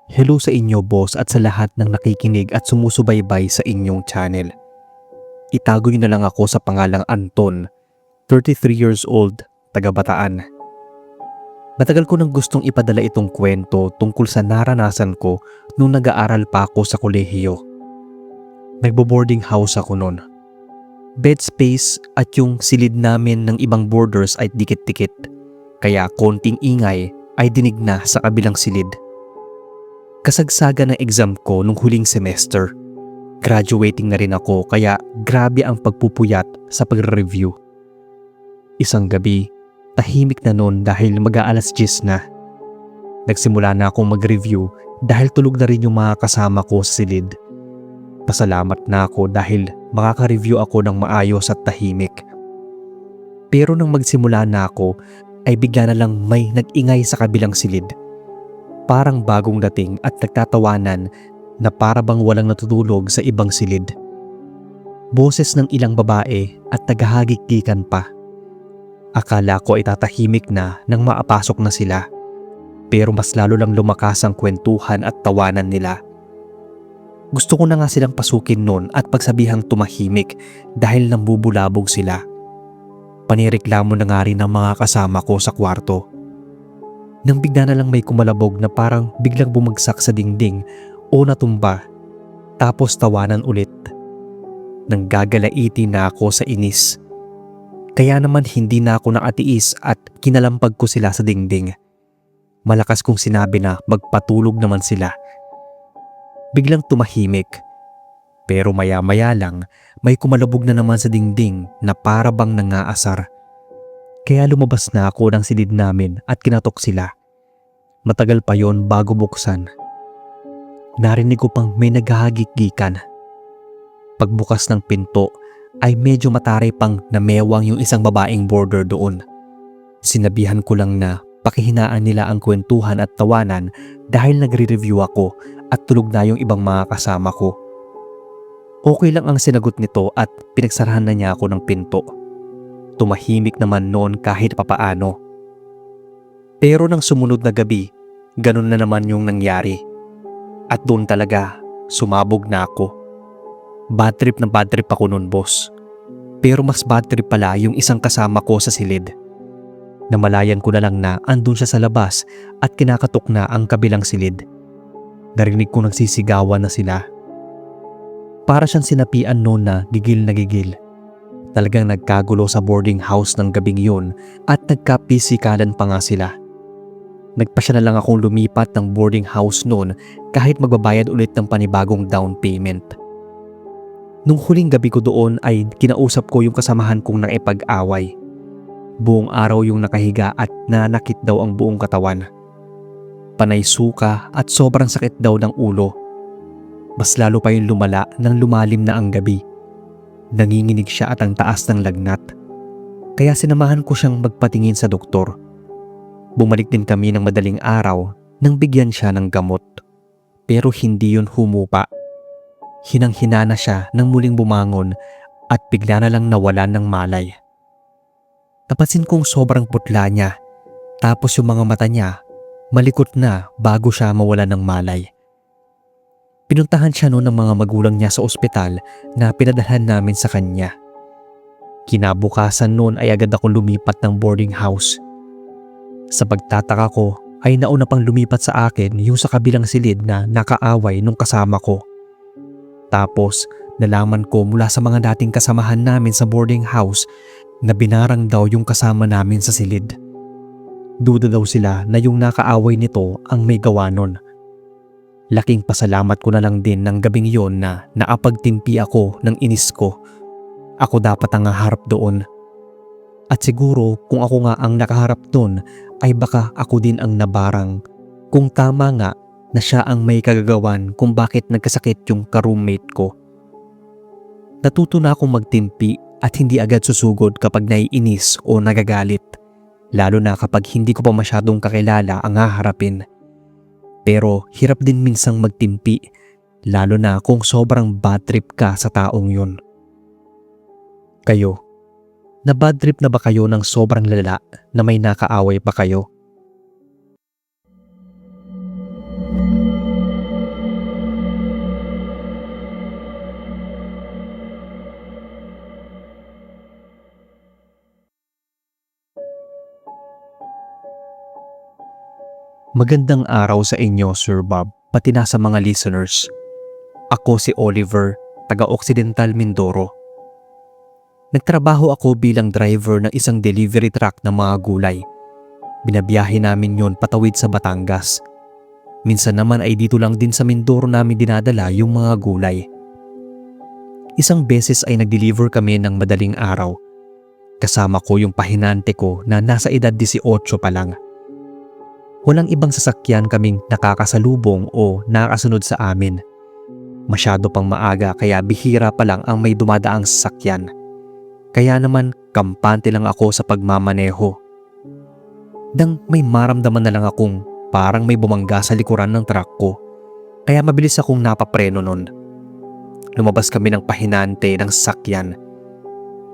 Hello sa inyo boss at sa lahat ng nakikinig at sumusubaybay sa inyong channel. Itago niyo na lang ako sa pangalang Anton, 33 years old, taga Bataan. Matagal ko nang gustong ipadala itong kwento tungkol sa naranasan ko nung nag-aaral pa ako sa kolehiyo. Nagbo-boarding house ako noon. Bed space at yung silid namin ng ibang boarders ay dikit-dikit, kaya konting ingay ay dinig na sa kabilang silid. Kasagsaga ng exam ko nung huling semester. Graduating na rin ako kaya grabe ang pagpupuyat sa pagre-review. Isang gabi, tahimik na noon dahil mag-aalas 10 na. Nagsimula na akong mag-review dahil tulog na rin yung mga kasama ko sa silid. Pasalamat na ako dahil makaka-review ako ng maayos at tahimik. Pero nang magsimula na ako ay bigla na lang may nag-ingay sa kabilang silid. Parang bagong dating at nagtatawanan na para bang walang natutulog sa ibang silid. Boses ng ilang babae at naghahagik-gikan pa. Akala ko ay tatahimik na nang maapasok na sila, pero mas lalo lang lumakas ang kwentuhan at tawanan nila. Gusto ko na nga silang pasukin noon at pagsabihang tumahimik dahil nambubulabog sila. Panireklamo na nga rin ng mga kasama ko sa kwarto. Nang bigla na lang may kumalabog na parang biglang bumagsak sa dingding o natumba, tapos tawanan ulit. Nang gagalaiti na ako sa inis. Kaya naman hindi na ako nakatiis at kinalampag ko sila sa dingding. Malakas kong sinabi na magpatulog naman sila. Biglang tumahimik. Pero maya-maya lang may kumalabog na naman sa dingding na para bang nangaasar. Kaya lumabas na ako ng silid namin at kinatok sila. Matagal pa yon bago buksan. Narinig ko pang may naghahagik-gikan. Pagbukas ng pinto ay medyo mataray pang namewang yung isang babaeng boarder doon. Sinabihan ko lang na pakihinaan nila ang kwentuhan at tawanan dahil nagre-review ako at tulog na yung ibang mga kasama ko. Okay lang ang sinagot nito at pinagsarahan na niya ako ng pinto. Tumahimik naman noon kahit papaano. Pero nang sumunod na gabi, ganun na naman yung nangyari. At doon talaga, sumabog na ako. Bad trip na bad trip ako noon, boss. Pero mas bad trip pala yung isang kasama ko sa silid. Namalayan ko na lang na andun siya sa labas at kinakatok na ang kabilang silid. Narinig ko nagsisigawan na sila. Para siyang sinapian noon na gigil na gigil. Talagang nagkagulo sa boarding house ng gabing yun at nagkapisikalan pa nga sila. Nagpasya na lang akong lumipat ng boarding house noon kahit magbabayad ulit ng panibagong down payment. Nung huling gabi ko doon ay kinausap ko yung kasamahan kong nakipag-away. Buong araw yung nakahiga at nanakit daw ang buong katawan. Panay suka at sobrang sakit daw ng ulo. Mas lalo pa yung lumala nang lumalim na ang gabi. Nanginginig siya at ang taas ng lagnat. Kaya sinamahan ko siyang magpatingin sa doktor. Bumalik din kami ng madaling araw nang bigyan siya ng gamot. Pero hindi yun humupa. Hinang-hina na siya nang muling bumangon at bigla na lang nawalan ng malay. Napansin kong sobrang putla niya. Tapos yung mga mata niya, malikot na bago siya mawalan ng malay. Pinuntahan siya noon ng mga magulang niya sa ospital na pinadalhan namin sa kanya. Kinabukasan noon ay agad akong lumipat ng boarding house. Sa pagtataka ko ay nauna pang lumipat sa akin yung sa kabilang silid na nakaaway nung kasama ko. Tapos nalaman ko mula sa mga dating kasamahan namin sa boarding house na binarang daw yung kasama namin sa silid. Duda daw sila na yung nakaaway nito ang may gawa nun. Laking pasalamat ko na lang din ng gabing yon na naapagtimpi ako ng inis ko. Ako dapat ang haharap doon. At siguro kung ako nga ang nakaharap doon ay baka ako din ang nabarang. Kung tama nga na siya ang may kagagawan kung bakit nagkasakit yung ka-roommate ko. Natuto na akong magtimpi at hindi agad susugod kapag naiinis o nagagalit. Lalo na kapag hindi ko pa masyadong kakilala ang haharapin. Pero hirap din minsang magtimpi, lalo na kung sobrang bad trip ka sa taong yun. Kayo, na bad trip na ba kayo ng sobrang lala na may nakaaway pa kayo? Magandang araw sa inyo, Sir Bob, pati na sa mga listeners. Ako si Oliver, taga-Occidental Mindoro. Nagtrabaho ako bilang driver ng isang delivery truck ng mga gulay. Binabiyahe namin yon patawid sa Batangas. Minsan naman ay dito lang din sa Mindoro namin dinadala yung mga gulay. Isang beses ay nag-deliver kami ng madaling araw. Kasama ko yung pahinante ko na nasa edad 18 pa lang. Walang ibang sasakyan kaming nakakasalubong o nakasunod sa amin. Masyado pang maaga kaya bihira pa lang ang may dumadaang sasakyan. Kaya naman kampante lang ako sa pagmamaneho. Dang may maramdaman na lang akong parang may bumangga sa likuran ng truck ko. Kaya mabilis akong napapreno nun. Lumabas kami ng pahinante ng sasakyan.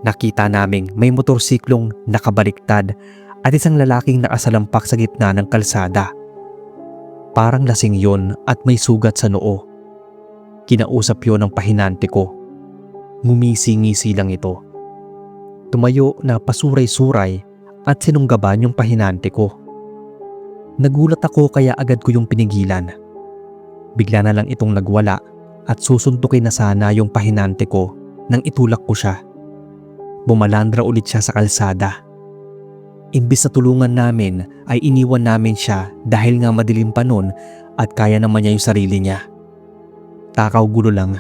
Nakita naming may motorsiklong nakabaliktad at isang lalaking nakasalampak sa gitna ng kalsada. Parang lasing yon at may sugat sa noo. Kinausap yon ng pahinante ko. Ngumisi-ngisi lang ito. Tumayo na pasuray-suray at sinunggaban yung pahinante ko. Nagulat ako kaya agad ko yung pinigilan. Bigla na lang itong nagwala at susuntukin na sana yung pahinante ko nang itulak ko siya. Bumalandra ulit siya sa kalsada. Imbis na tulungan namin ay iniwan namin siya dahil nga madilim pa nun at kaya naman niya yung sarili niya. Takaw gulo lang.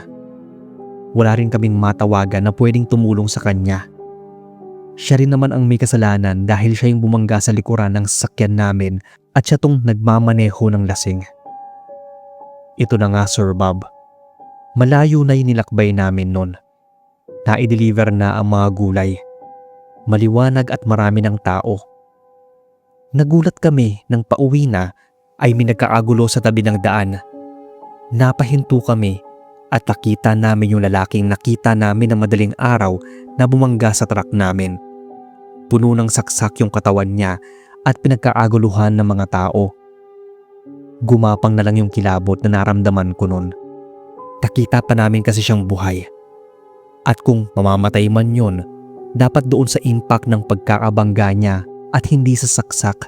Wala rin kaming matawagan na pwedeng tumulong sa kanya. Siya rin naman ang may kasalanan dahil siya yung bumangga sa likuran ng sasakyan namin at siya tong nagmamaneho ng lasing. Ito na nga, Sir Bob. Malayo na yung nilakbay namin nun. Na-deliver na ang mga gulay. Maliwanag at marami ng tao. Nagulat kami nang pauwi na ay may nagkakagulo sa tabi ng daan. Napahinto kami at nakita namin yung lalaking nakita namin ng madaling araw na bumangga sa truck namin. Puno ng saksak yung katawan niya at pinagkaaguluhan ng mga tao. Gumapang na lang yung kilabot na naramdaman ko nun. Nakita pa namin kasi siyang buhay. At kung mamamatay man yun, dapat doon sa impact ng pagkakabangga niya at hindi sa saksak.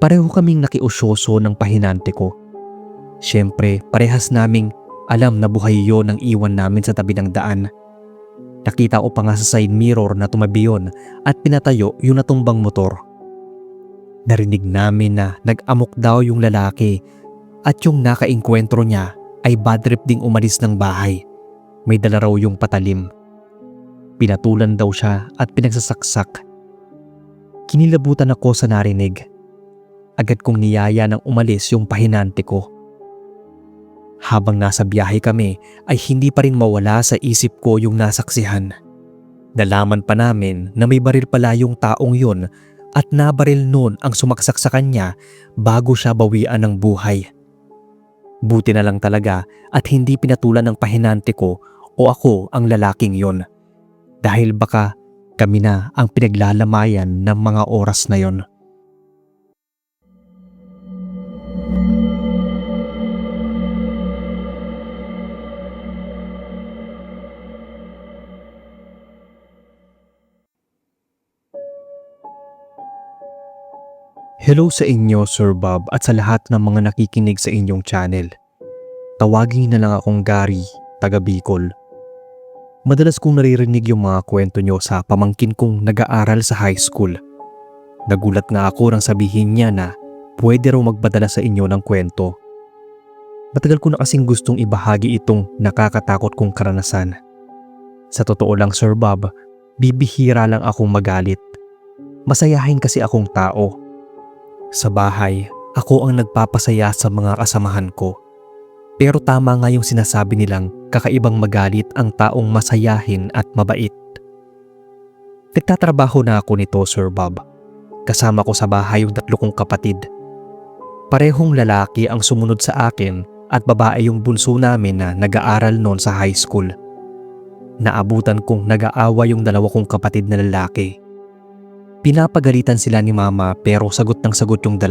Pareho kaming nakiusyoso ng pahinante ko. Siyempre, parehas naming alam na buhay yon ang iwan namin sa tabi ng daan. Nakita ko pa nga sa side mirror na tumabi yun at pinatayo yung natumbang motor. Narinig namin na nag-amok daw yung lalaki at yung nakaengkwentro niya ay bad trip ding umalis ng bahay. May dala raw yung patalim. Pinatulan daw siya at pinagsasaksak. Kinilabutan ako sa narinig. Agad kong niyaya nang umalis yung pahinante ko. Habang nasa biyahe kami ay hindi pa rin mawala sa isip ko yung nasaksihan. Nalaman pa namin na may baril pala yung taong yun at nabaril nun ang sumaksak sa kanya bago siya bawian ng buhay. Buti na lang talaga at hindi pinatulan ng pahinante ko o ako ang lalaking yon. Dahil baka kami na ang pinaglalamayan ng mga oras na yon. Hello sa inyo, Sir Bob, at sa lahat ng mga nakikinig sa inyong channel. Tawagin na lang akong Gary, taga Bicol. Madalas kong naririnig yung mga kwento nyo sa pamangkin kong nag-aaral sa high school. Nagulat nga ako nang sabihin niya na pwede raw magpadala sa inyo ng kwento. Matagal ko na kasing gustong ibahagi itong nakakatakot kong karanasan. Sa totoo lang, Sir Bob, bibihira lang akong magalit. Masayahin kasi akong tao. Sa bahay, ako ang nagpapasaya sa mga kasamahan ko. Pero tama nga yung sinasabi nilang kakaibang magalit ang taong masayahin at mabait. Nagtatrabaho na ako nito, Sir Bob. Kasama ko sa bahay yung 3 kong kapatid. Parehong lalaki ang sumunod sa akin at babae yung bunso namin na nag-aaral noon sa high school. Naabutan kong nag-aawa yung 2 kong kapatid na lalaki. Pinapagalitan sila ni Mama pero sagot ng sagot yung 2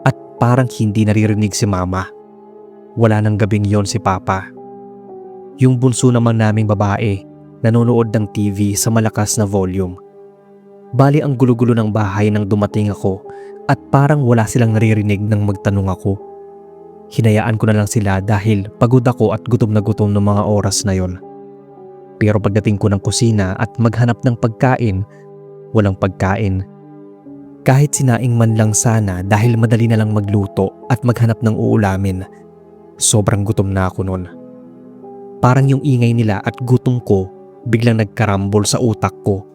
at parang hindi naririnig si Mama. Wala nang gabing yon si Papa. Yung bunso naman naming babae nanonood ng TV sa malakas na volume. Bali ang gulo-gulo ng bahay nang dumating ako at parang wala silang naririnig nang magtanong ako. Hinayaan ko na lang sila dahil pagod ako at gutom na gutom ng mga oras na yon. Pero pagdating ko ng kusina at maghanap ng pagkain, walang pagkain. Kahit sinaing man lang sana dahil madali na lang magluto at maghanap ng uulamin. Sobrang gutom na ako noon. Parang yung ingay nila at gutom ko biglang nagkarambol sa utak ko.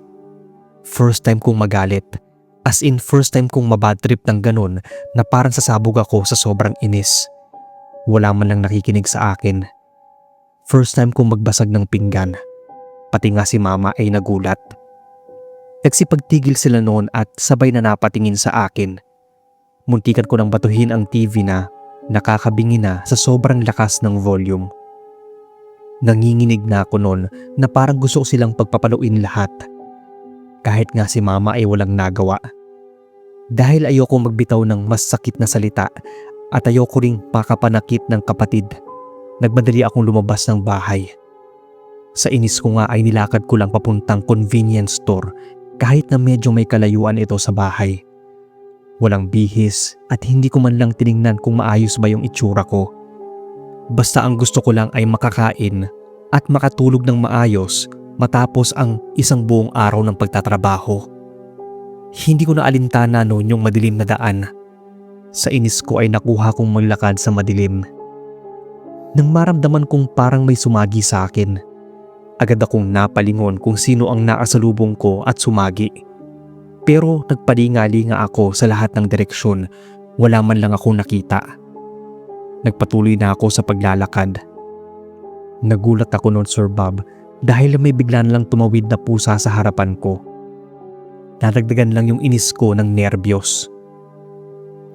First time kong magalit. As in first time kong mabad trip ng ganun na parang sasabog ako sa sobrang inis. Wala man lang nakikinig sa akin. First time kong magbasag ng pinggan. Pati nga si mama ay nagulat. Nagsipagtigil sila noon at sabay na napatingin sa akin. Muntikan ko nang batuhin ang TV na nakakabingi na sa sobrang lakas ng volume. Nanginginig na ako noon na parang gusto ko silang pagpapaluin lahat. Kahit nga si mama ay walang nagawa. Dahil ayoko magbitaw ng mas sakit na salita at ayoko ring pakapanakit ng kapatid, nagmadali akong lumabas ng bahay. Sa inis ko nga ay nilakad ko lang papuntang convenience store kahit na medyo may kalayuan ito sa bahay. Walang bihis at hindi ko man lang tiningnan kung maayos ba yung itsura ko. Basta ang gusto ko lang ay makakain at makatulog ng maayos matapos ang isang buong araw ng pagtatrabaho. Hindi ko na alintana noon yung madilim na daan. Sa inis ko ay nakuha kong maglakad sa madilim. Nang maramdaman kong parang may sumagi sa akin, agad akong napalingon kung sino ang nakasalubong ko at sumagi. Pero nagpalingali nga ako sa lahat ng direksyon, wala man lang akong nakita. Nagpatuloy na ako sa paglalakad. Nagulat ako noon, Sir Bob, dahil may bigla na lang tumawid na pusa sa harapan ko. Nadagdagan lang yung inis ko ng nerbiyos.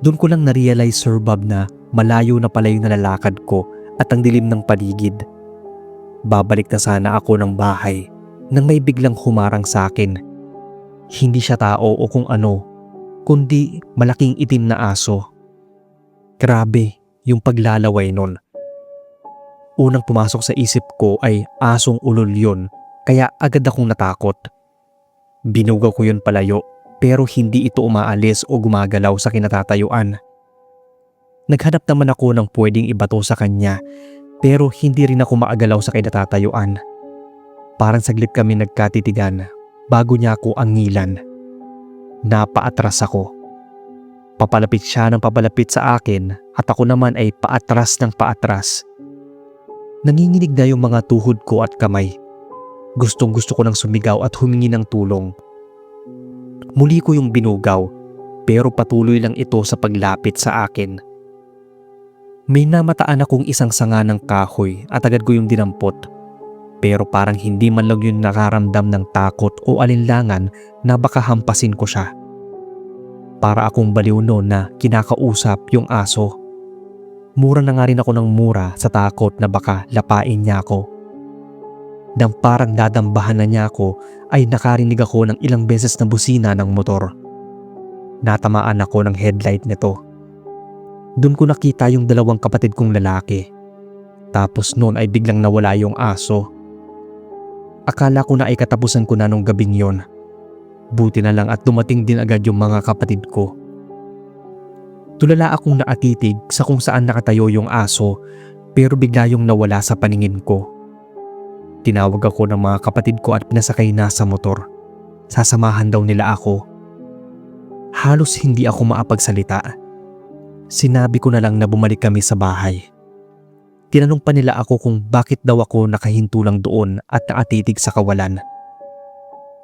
Doon ko lang na-realize, Sir Bob, na malayo na pala yung nalalakad ko at ang dilim ng paligid. Babalik na sana ako ng bahay nang may biglang humarang sa akin. Hindi siya tao o kung ano, kundi malaking itim na aso. Grabe yung paglalaway nun. Unang pumasok sa isip ko ay asong ulol yun, kaya agad akong natakot. Binugaw ko yun palayo, pero hindi ito umaalis o gumagalaw sa kinatatayuan. Naghanap naman ako ng pwedeng ibato sa kanya, pero hindi rin ako maagalaw sa kinatatayuan. Parang saglit kami nagkatitigan bago niya ako angilan. Napaatras ako. Papalapit siya ng papalapit sa akin at ako naman ay paatras ng paatras. Nanginginig na yung mga tuhod ko at kamay. Gustong gusto ko nang sumigaw at humingi ng tulong. Muli ko yung binugaw, pero patuloy lang ito sa paglapit sa akin. May namataan akong isang sanga ng kahoy at agad ko yung dinampot. Pero parang hindi man lang yun nakaramdam ng takot o alinlangan na baka hampasin ko siya. Para akong baliw noon na kinakausap yung aso. Mura na nga rin ako ng mura sa takot na baka lapain niya ako. Nang parang dadambahan na niya ako ay nakarinig ako ng ilang beses na busina ng motor. Natamaan ako ng headlight nito. Doon ko nakita yung dalawang kapatid kong lalaki. Tapos noon ay biglang nawala yung aso. Akala ko na ay katapusan ko na nung gabing yon. Buti na lang at dumating din agad yung mga kapatid ko. Tulala akong nakatitig sa kung saan nakatayo yung aso pero bigla yung nawala sa paningin ko. Tinawag ako ng mga kapatid ko at pinasakay na sa motor. Sasamahan daw nila ako. Halos hindi ako maapagsalita. Sinabi ko na lang na bumalik kami sa bahay. Tinanong pa nila ako kung bakit daw ako nakahinto lang doon at nakatitig sa kawalan.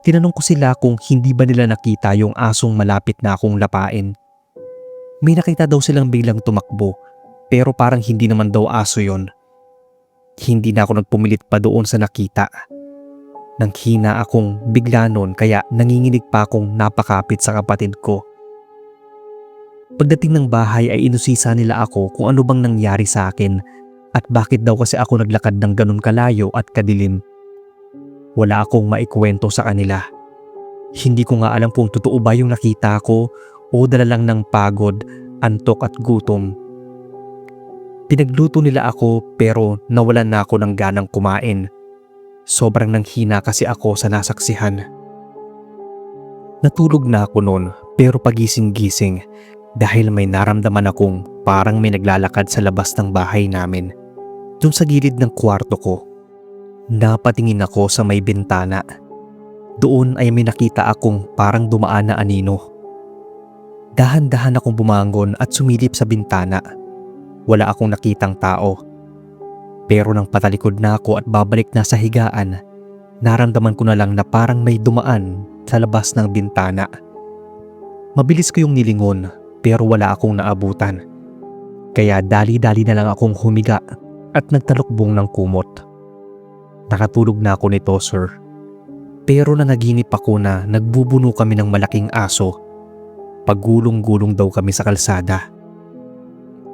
Tinanong ko sila kung hindi ba nila nakita yung asong malapit na akong lapain. May nakita daw silang biglang tumakbo pero parang hindi naman daw aso yon. Hindi na ako nagpumilit pa doon sa nakita. Nang hina akong bigla noon kaya nanginginig pa akong napakapit sa kapatid ko. Pagdating ng bahay ay inusisa nila ako kung ano bang nangyari sa akin at bakit daw kasi ako naglakad ng ganun kalayo at kadilim. Wala akong maikwento sa kanila. Hindi ko nga alam kung totoo ba yung nakita ko o dala lang ng pagod, antok at gutom. Pinagluto nila ako pero nawalan na ako ng ganang kumain. Sobrang nanghina kasi ako sa nasaksihan. Natulog na ako noon pero pagising-gising dahil may naramdaman akong parang may naglalakad sa labas ng bahay namin. Doon sa gilid ng kwarto ko, napatingin ako sa may bintana. Doon ay may nakita akong parang dumaan na anino. Dahan-dahan akong bumangon at sumilip sa bintana. Wala akong nakitang tao. Pero nang patalikod na ako at babalik na sa higaan, naramdaman ko na lang na parang may dumaan sa labas ng bintana. Mabilis ko yung nilingon pero wala akong naabutan. Kaya dali-dali na lang akong humiga at nagtalukbong ng kumot. Nakatulog na ako nito, sir. Pero nanaginip ako na nagbubuno kami ng malaking aso. Pagulong-gulong daw kami sa kalsada.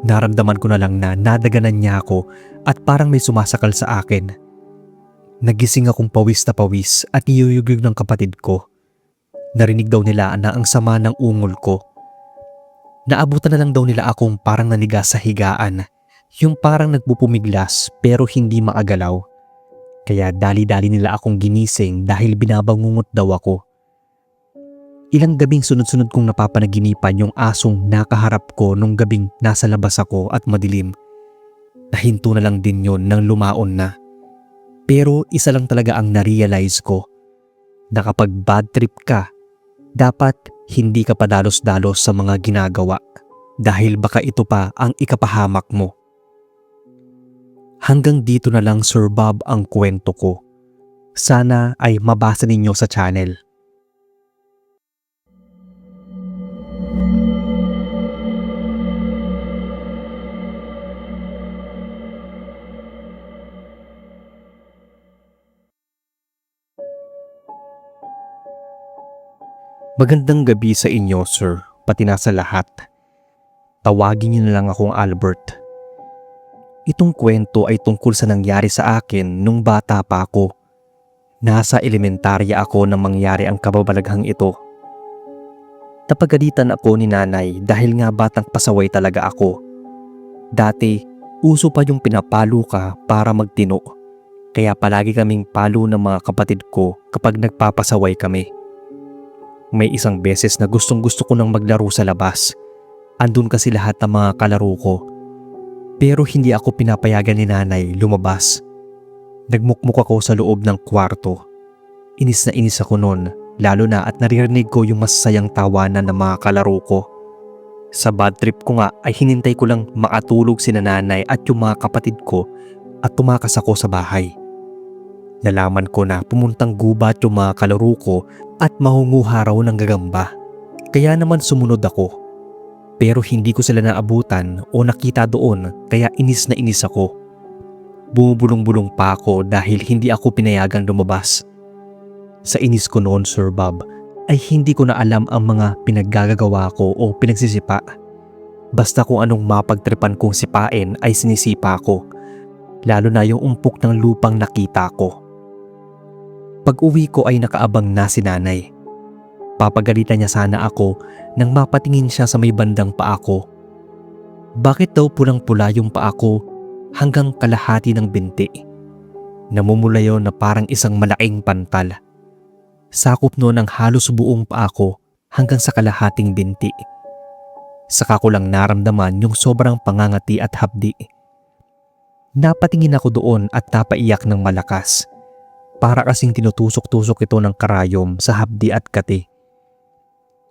Naramdaman ko na lang na nadaganan niya ako at parang may sumasakal sa akin. Nagising akong pawis na pawis at niyuyugyug ng kapatid ko. Narinig daw nila na ang sama ng ungol ko. Naabutan na lang daw nila akong parang naniga sa higaan. Yung parang nagpupumiglas pero hindi maagalaw. Kaya dali-dali nila akong ginising dahil binabangungot daw ako. Ilang gabing sunod-sunod kong napapanaginipan yung asong nakaharap ko nung gabing nasa labas ako at madilim. Nahinto na lang din yun nang lumaon na. Pero isa lang talaga ang narealize ko. Na kapag bad trip ka, dapat hindi ka padalos-dalos sa mga ginagawa dahil baka ito pa ang ikapahamak mo. Hanggang dito na lang, Sir Bob, ang kwento ko. Sana ay mabasa ninyo sa channel. Magandang gabi sa inyo, sir, pati na sa lahat. Tawagin niyo na lang akong Albert. Itong kwento ay tungkol sa nangyari sa akin nung bata pa ako. Nasa elementarya ako nang mangyari ang kababalaghang ito. Napagalitan ako ni nanay dahil nga batang pasaway talaga ako. Dati, uso pa yung pinapalo ka para magtino. Kaya palagi kaming palo ng mga kapatid ko kapag nagpapasaway kami. May isang beses na gustong-gusto ko nang maglaro sa labas. Andun kasi lahat ng mga kalaro ko. Pero hindi ako pinapayagan ni nanay lumabas. Nagmukmuk ako sa loob ng kwarto. Inis na inis ako noon, lalo na at naririnig ko yung masasayang tawanan ng mga kalaro ko. Sa bad trip ko nga ay hinintay ko lang makatulog si nanay at yung mga kapatid ko at tumakas ako sa bahay. Nalaman ko na pumuntang gubat yung mga kalaro ko at mahunguha raw ng gagamba. Kaya naman sumunod ako. Pero hindi ko sila naabutan o nakita doon kaya inis na inis ako. Bumubulong-bulong pa ako dahil hindi ako pinayagang lumabas. Sa inis ko noon, Sir Bob, ay hindi ko na alam ang mga pinaggagawa ko o pinagsisipa. Basta kung anong mapagtripan kong sipain ay sinisipa ko. Lalo na yung umpok ng lupang nakita ko. Pag-uwi ko ay nakaabang na si nanay. Papagalitan niya sana ako nang mapatingin siya sa may bandang paa ko. Bakit daw pulang-pula yung paa ko hanggang kalahati ng binti? Namumula yun na parang isang malaking pantal. Sakop noon ang halos buong paa ko hanggang sa kalahating binti. Saka ko lang naramdaman yung sobrang pangangati at hapdi. Napatingin ako doon at napaiyak ng malakas. Para kasing tinutusok-tusok ito ng karayom sa hapdi at kati.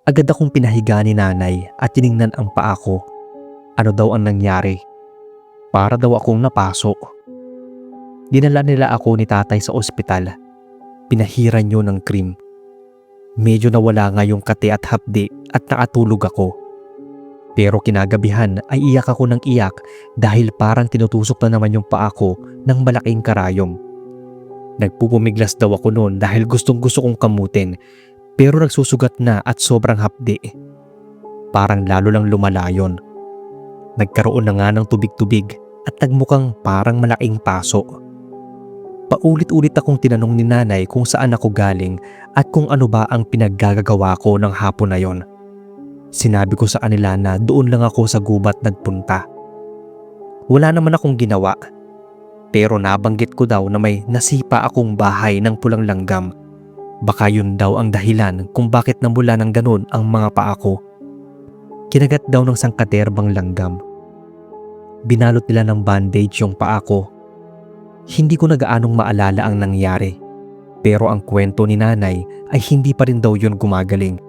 Agad akong pinahiga ni nanay at tiningnan ang paa ko. Ano daw ang nangyari? Para daw akong napaso. Dinala nila ako ni tatay sa ospital. Pinahiran yun ng cream. Medyo nawala nga yung kati at hapdi at nakatulog ako. Pero kinagabihan ay iyak ako ng iyak dahil parang tinutusok na naman yung paa ko ng malaking karayom. Nagpupumiglas daw ako noon dahil gustong-gusto kong kamutin pero nagsusugat na at sobrang hapdi. Parang lalo lang lumala yun. Nagkaroon na nga ng tubig-tubig at nagmukhang parang malaking paso. Paulit-ulit akong tinanong ni nanay kung saan ako galing at kung ano ba ang pinaggagawa ko ng hapon na yon. Sinabi ko sa kanila na doon lang ako sa gubat nagpunta. Wala naman akong ginawa. Pero nabanggit ko daw na may nasipa akong bahay ng pulang langgam. Baka yun daw ang dahilan kung bakit namula ng ganun ang mga paa ko. Kinagat daw ng sangkaterbang langgam. Binalot nila ng bandage yung paa ko. Hindi ko na gaanong maalala ang nangyari. Pero ang kwento ni nanay ay hindi pa rin daw yun gumagaling.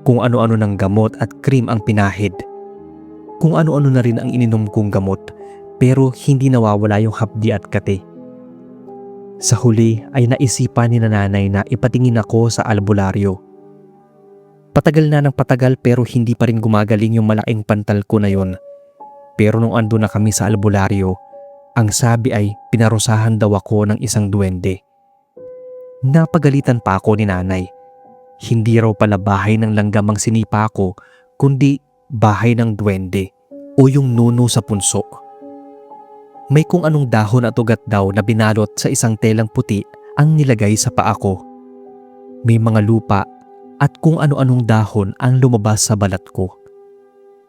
Kung ano-ano ng gamot at cream ang pinahid. Kung ano-ano na rin ang ininom kong gamot pero hindi nawawala yung hapdi at kate. Sa huli ay naisipan ni nanay na ipatingin ako sa albularyo. Patagal na ng patagal pero hindi pa rin gumagaling yung malaking pantal ko na yon. Pero nung ando na kami sa albularyo, ang sabi ay pinarusahan daw ako ng isang duwende. Napagalitan pa ako ni nanay. Hindi raw pala bahay ng langgam ang sinipa ko, kundi bahay ng duwende o yung nuno sa punso. May kung anong dahon at ugat daw na binalot sa isang telang puti ang nilagay sa paa ko. May mga lupa at kung ano-anong dahon ang lumabas sa balat ko.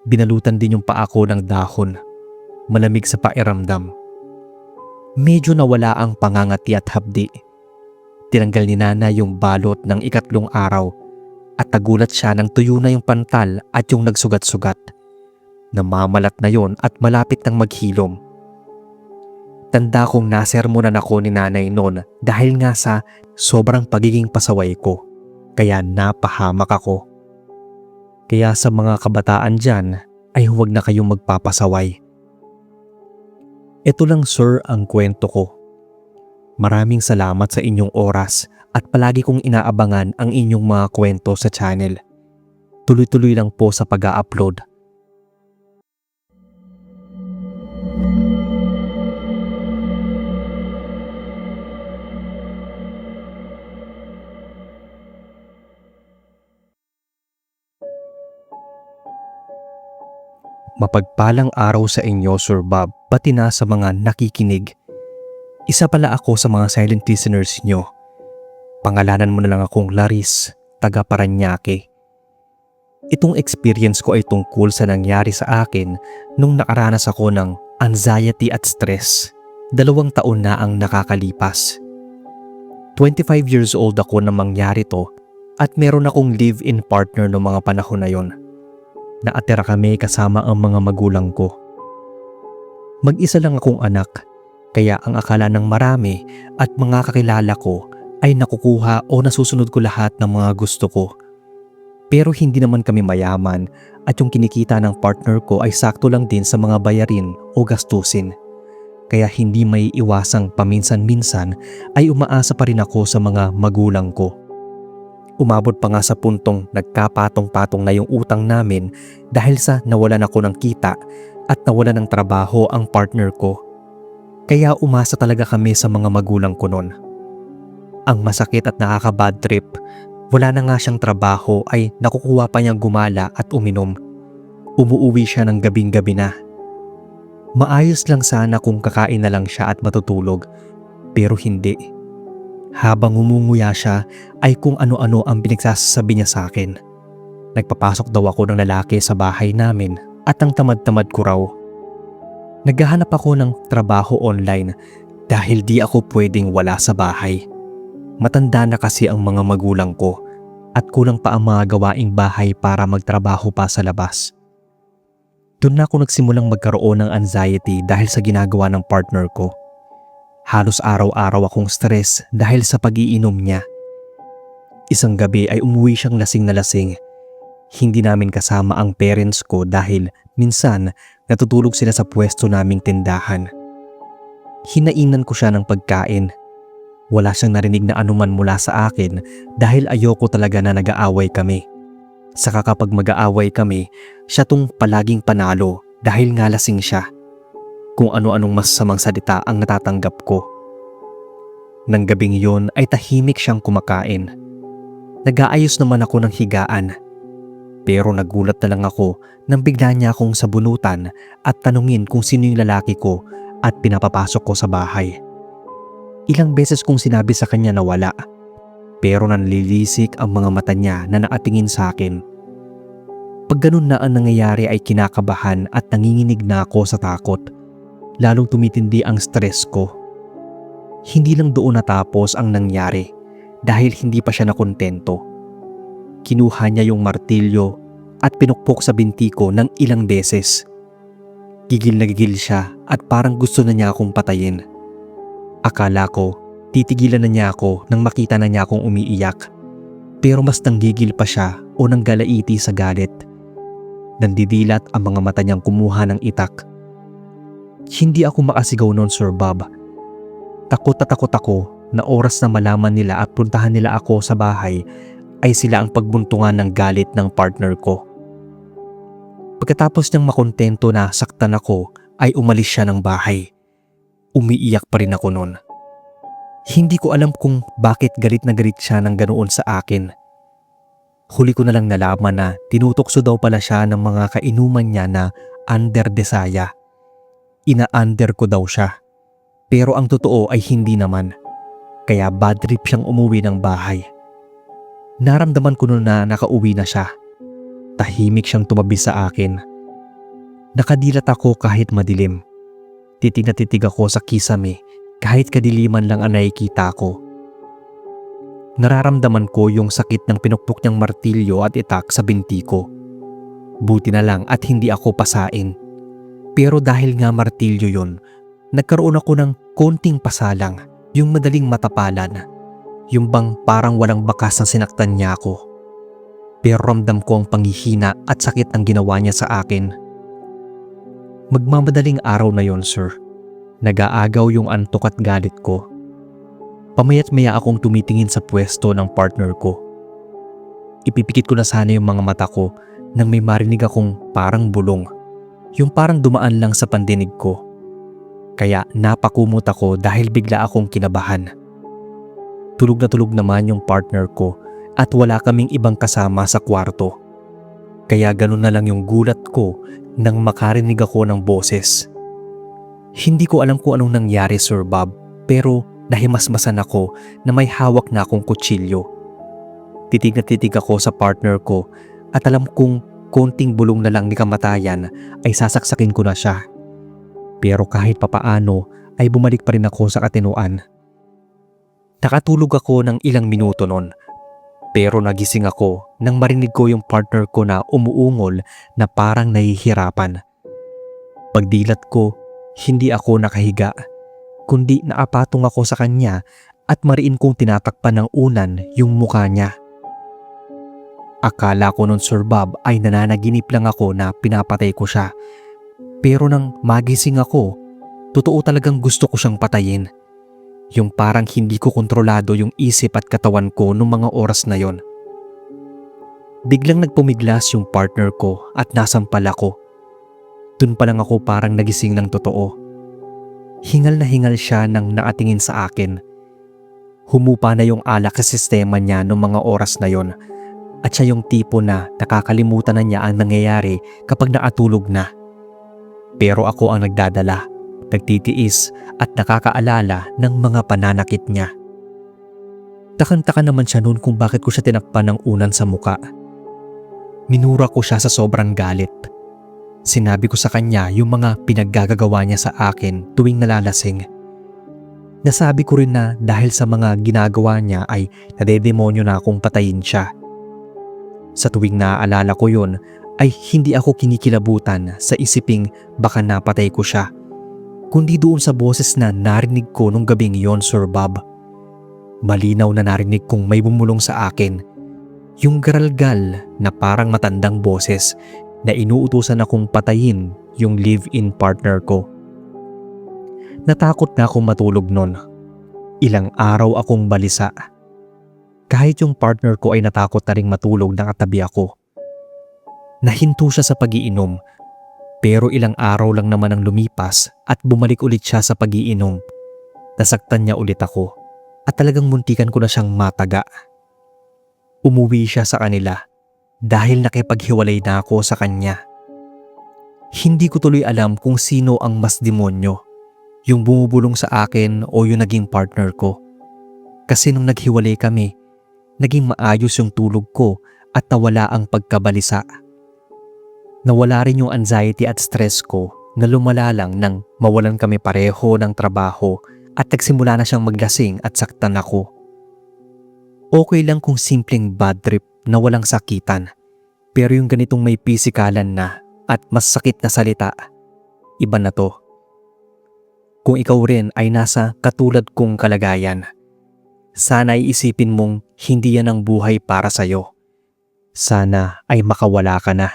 Binalutan din yung paa ko ng dahon. Malamig sa pairamdam. Medyo nawala ang pangangati at hapdi. Tinanggal ni Nana yung balot ng ikatlong araw at nagulat siya nang tuyo na yung pantal at yung nagsugat-sugat. Namamalat na yon at malapit nang maghilom. Tanda kong nasermonan ako ni nanay noon dahil nga sa sobrang pagiging pasaway ko. Kaya napahamak ako. Kaya sa mga kabataan dyan ay huwag na kayong magpapasaway. Ito lang sir ang kwento ko. Maraming salamat sa inyong oras at palagi kong inaabangan ang inyong mga kwento sa channel. Tuloy-tuloy lang po sa pag-a-upload. Mapagpalang araw sa inyo, Sir Bob, pati na sa mga nakikinig. Isa pala ako sa mga silent listeners nyo. Pangalanan mo na lang akong Laris, taga Paranaque. Itong experience ko ay tungkol sa nangyari sa akin nung nakaranas ako ng anxiety at stress. 2 taon na ang nakakalipas. 25 years old ako nang mangyari to at meron akong live-in partner noong mga panahon na yon. Naatira kami kasama ang mga magulang ko. Mag-isa lang akong anak, kaya ang akala ng marami at mga kakilala ko ay nakukuha o nasusunod ko lahat ng mga gusto ko. Pero hindi naman kami mayaman at yung kinikita ng partner ko ay sakto lang din sa mga bayarin o gastusin. Kaya hindi may iwasang paminsan-minsan ay umaasa pa rin ako sa mga magulang ko. Umabot pa nga sa puntong nagkapatong-patong na yung utang namin dahil sa nawalan ako ng kita at nawalan ng trabaho ang partner ko. Kaya umasa talaga kami sa mga magulang ko noon. Ang masakit at nakaka-bad trip, wala na nga siyang trabaho ay nakukuha pa niyang gumala at uminom. Umuuwi siya ng gabing-gabi na. Maayos lang sana kung kakain na lang siya at matutulog, pero hindi. Habang umunguya siya ay kung ano-ano ang pinagsasabi niya sa akin. Nagpapasok daw ako ng lalaki sa bahay namin at ang tamad-tamad ko raw. Naghahanap ako ng trabaho online dahil di ako pwedeng wala sa bahay. Matanda na kasi ang mga magulang ko at kulang pa ang mga gawaing bahay para magtrabaho pa sa labas. Doon na ako nagsimulang magkaroon ng anxiety dahil sa ginagawa ng partner ko. Halos araw-araw akong stress dahil sa pag-iinom niya. Isang gabi ay umuwi siyang lasing na lasing. Hindi namin kasama ang parents ko dahil minsan natutulog sila sa pwesto naming tindahan. Hinainan ko siya ng pagkain. Wala siyang narinig na anuman mula sa akin dahil ayoko talaga na nag-aaway kami. Saka kapag mag-aaway kami, siya tong palaging panalo dahil nga lasing siya. Kung ano-anong masasamang salita ang natatanggap ko. Nang gabing yon ay tahimik siyang kumakain. Nag-aayos naman ako ng higaan. Pero nagulat na lang ako nang bigla niya akong sabunutan at tanungin kung sino yung lalaki ko at pinapapasok ko sa bahay. Ilang beses kong sinabi sa kanya na wala. Pero nanlilisik ang mga mata niya na nakatingin sa akin. Pag ganun na ang nangyayari ay kinakabahan at nanginginig na ako sa takot. Lalong tumitindi ang stress ko. Hindi lang doon natapos ang nangyari dahil hindi pa siya nakontento. Kinuha niya yung martilyo at pinukpok sa binti ko ng ilang beses. Gigil na gigil siya at parang gusto na niya akong patayin. Akala ko, titigilan na niya ako nang makita na niya akong umiiyak. Pero mas nanggigil pa siya o nanggalaiti sa galit. Nandidilat ang mga mata niyang kumuha ng itak. Hindi ako makasigaw noon, Sir Bob. Takot ako na oras na malaman nila at puntahan nila ako sa bahay ay sila ang pagbuntungan ng galit ng partner ko. Pagkatapos niyang makontento na saktan ako ay umalis siya ng bahay. Umiiyak pa rin ako noon. Hindi ko alam kung bakit galit na galit siya ng ganoon sa akin. Huli ko na lang nalaman na tinutokso daw pala siya ng mga kainuman niya na under desaya. Ina-under ko daw siya. Pero ang totoo ay hindi naman. Kaya bad trip siyang umuwi ng bahay. Naramdaman ko noon na nakauwi na siya. Tahimik siyang tumabi sa akin. Nakadilat ako kahit madilim. Titig na titig ako sa kisame kahit kadiliman lang ang nakikita ko. Nararamdaman ko yung sakit ng pinukpok niyang martilyo at itak sa binti ko. Buti na lang at hindi ako pasain. Pero dahil nga martilyo yun, nagkaroon ako ng konting pasalang, yung madaling matapalan. Yung bang parang walang bakas na sinaktan niya ako. Pero ramdam ko ang panghihina at sakit ng ginawa niya sa akin. Magmamadaling araw na yon, sir. Nag-aagaw yung antok at galit ko. Pamayat maya akong tumitingin sa pwesto ng partner ko. Ipipikit ko na sana yung mga mata ko nang may marinig akong parang bulong. Yung parang dumaan lang sa pandinig ko. Kaya napakumot ako dahil bigla akong kinabahan. Tulog na tulog naman yung partner ko at wala kaming ibang kasama sa kwarto. Kaya ganun na lang yung gulat ko nang makarinig ako ng boses. Hindi ko alam kung anong nangyari, Sir Bob, pero nahimasmasan ako na may hawak na akong kutsilyo. Titig na titig ako sa partner ko at alam kong konting bulong na lang ni kamatayan ay sasaksakin ko na siya. Pero kahit papaano ay bumalik pa rin ako sa katinuan. Nakatulog ako ng ilang minuto nun. Pero nagising ako nang marinig ko yung partner ko na umuungol na parang nahihirapan. Pagdilat ko, hindi ako nakahiga, kundi naapatong ako sa kanya at mariin kong tinatakpan ng unan yung mukha niya. Akala ko nun, Sir Bob, ay nananaginip lang ako na pinapatay ko siya. Pero nang magising ako, totoo talagang gusto ko siyang patayin. Yung parang hindi ko kontrolado yung isip at katawan ko nung mga oras na yon. Biglang nagpumiglas yung partner ko at nasampal ako. Dun pa lang ako parang nagising ng totoo. Hingal na hingal siya nang nakatingin sa akin. Humupa na yung alak sa sistema niya nung mga oras na yon. At siya yung tipo na nakakalimutan na niya ang nangyayari kapag nakatulog na. Pero ako ang nagdadala, nagtitiis at nakakaalala ng mga pananakit niya. Takang-taka naman siya noon kung bakit ko siya tinakpan ng unan sa muka. Minura ko siya sa sobrang galit. Sinabi ko sa kanya yung mga pinaggagawa niya sa akin tuwing nalalasing. Nasabi ko rin na dahil sa mga ginagawa niya ay nadedemonyo na akong patayin siya. Sa tuwing naaalala ko yun ay hindi ako kinikilabutan sa isiping baka napatay ko siya, kundi doon sa boses na narinig ko nung gabing yon, Sir Bob. Malinaw na narinig kong may bumulong sa akin. Yung garalgal na parang matandang boses na inuutusan akong patayin yung live-in partner ko. Natakot na akong matulog nun. Ilang araw akong balisa. Kahit yung partner ko ay natakot na ring matulog na katabi ako. Nahinto siya sa pag-iinom, pero ilang araw lang naman ang lumipas at bumalik ulit siya sa pag-iinom. Nasaktan niya ulit ako at talagang muntikan ko na siyang mataga. Umuwi siya sa kanila dahil nakipaghiwalay na ako sa kanya. Hindi ko tuloy alam kung sino ang mas demonyo, yung bumubulong sa akin o yung naging partner ko. Kasi nung naghiwalay kami, naging maayos yung tulog ko at nawala ang pagkabalisa. Nawala rin yung anxiety at stress ko na lumala lang nang mawalan kami pareho ng trabaho at nagsimula na siyang maglasing at saktan ako. Okay lang kung simpleng bad trip na walang sakitan. Pero yung ganitong may pisikalan na at mas sakit na salita, iba na to. Kung ikaw rin ay nasa katulad kong kalagayan, sana ay isipin mong hindi yan ang buhay para sa'yo. Sana ay makawala ka na.